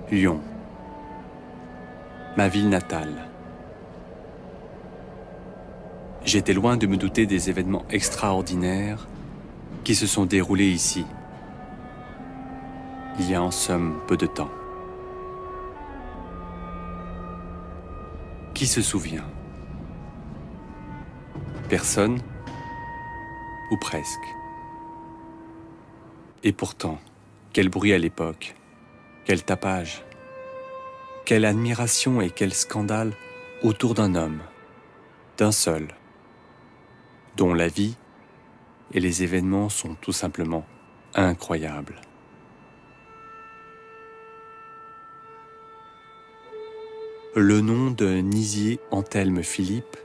Lyon, ma ville natale. J'étais loin de me douter des événements extraordinaires qui se sont déroulés ici, il y a en somme peu de temps. Qui se souvient? Personne, ou presque. Et pourtant, quel bruit à l'époque, quel tapage, quelle admiration et quel scandale autour d'un homme, d'un seul, dont la vie et les événements sont tout simplement incroyables. Le nom de Nizier Anthelme Philippe,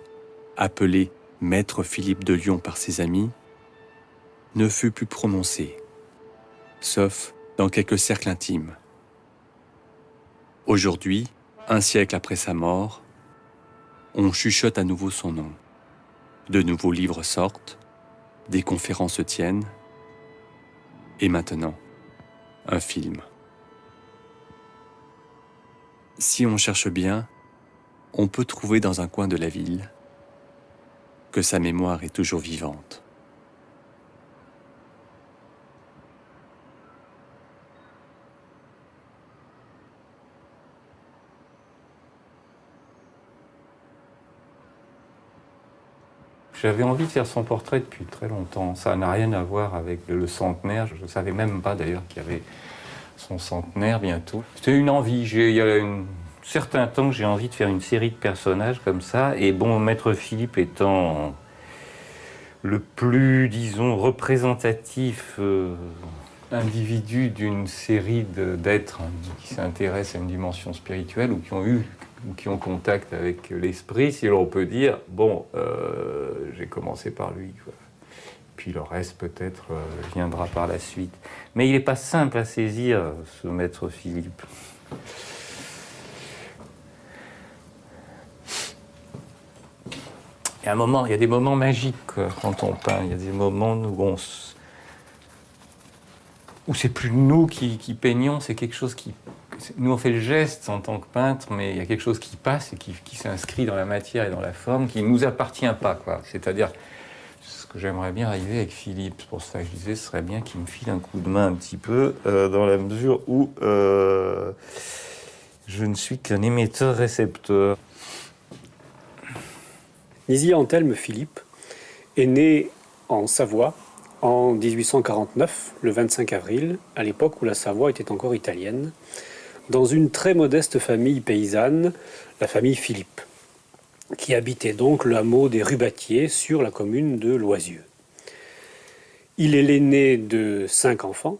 appelé Maître Philippe de Lyon par ses amis, ne fut plus prononcé, sauf dans quelques cercles intimes. Aujourd'hui, un siècle après sa mort, on chuchote à nouveau son nom. De nouveaux livres sortent, des conférences se tiennent, et maintenant, un film. Si on cherche bien, on peut trouver dans un coin de la ville que sa mémoire est toujours vivante. J'avais envie de faire son portrait depuis très longtemps. Ça n'a rien à voir avec le centenaire. Je ne savais même pas d'ailleurs qu'il y avait son centenaire bientôt. C'était une envie. Il y a un certain temps que j'ai envie de faire une série de personnages comme ça. Et bon, Maître Philippe étant le plus, disons, représentatif individu d'une série d'êtres qui s'intéressent à une dimension spirituelle ou qui ont eu ou qui ont contact avec l'esprit, si l'on peut dire, bon, j'ai commencé par lui, quoi. Puis le reste, peut-être, viendra par la suite. Mais il n'est pas simple à saisir, ce Maître Philippe. Il y a des moments magiques, quoi, quand on peint. Il y a des moments où c'est plus nous qui peignons, c'est quelque chose qui... Nous, on fait le geste en tant que peintre, mais il y a quelque chose qui passe et qui s'inscrit dans la matière et dans la forme, qui ne nous appartient pas, quoi. C'est-à-dire, ce que j'aimerais bien arriver avec Philippe, c'est pour ça que je disais, ce serait bien qu'il me file un coup de main un petit peu, dans la mesure où je ne suis qu'un émetteur-récepteur. Nizier Anthelme Philippe est né en Savoie en 1849, le 25 avril, à l'époque où la Savoie était encore italienne, dans une très modeste famille paysanne, la famille Philippe, qui habitait donc le hameau des Rubatiers sur la commune de Loisieux. Il est l'aîné de 5 enfants.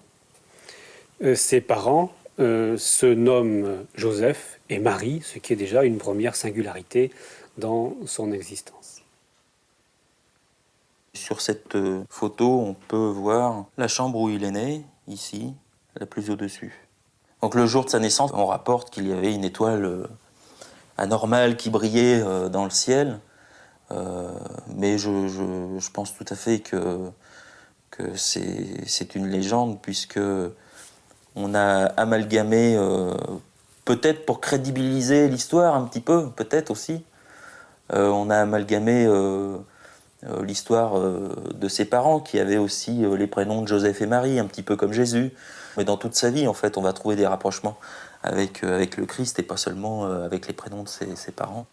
Ses parents se nomment Joseph et Marie, ce qui est déjà une première singularité dans son existence. Sur cette photo, on peut voir la chambre où il est né, ici, la plus au-dessus. Donc le jour de sa naissance, on rapporte qu'il y avait une étoile anormale qui brillait dans le ciel. Mais je pense tout à fait que c'est une légende, puisque on a amalgamé, peut-être pour crédibiliser l'histoire un petit peu, peut-être aussi, on a amalgamé l'histoire de ses parents, qui avaient aussi les prénoms de Joseph et Marie, un petit peu comme Jésus. Mais dans toute sa vie, en fait, on va trouver des rapprochements avec le Christ et pas seulement avec les prénoms de ses parents.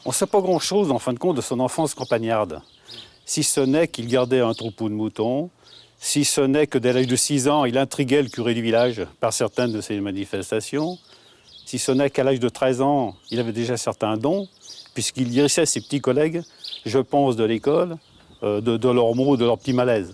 On ne sait pas grand-chose, en fin de compte, de son enfance campagnarde. Si ce n'est qu'il gardait un troupeau de moutons, si ce n'est que dès l'âge de 6 ans, il intriguait le curé du village par certaines de ses manifestations, si ce n'est qu'à l'âge de 13 ans, il avait déjà certains dons, puisqu'il dirissait ses petits collègues, je pense, de l'école, de leurs maux, de leurs petits malaises.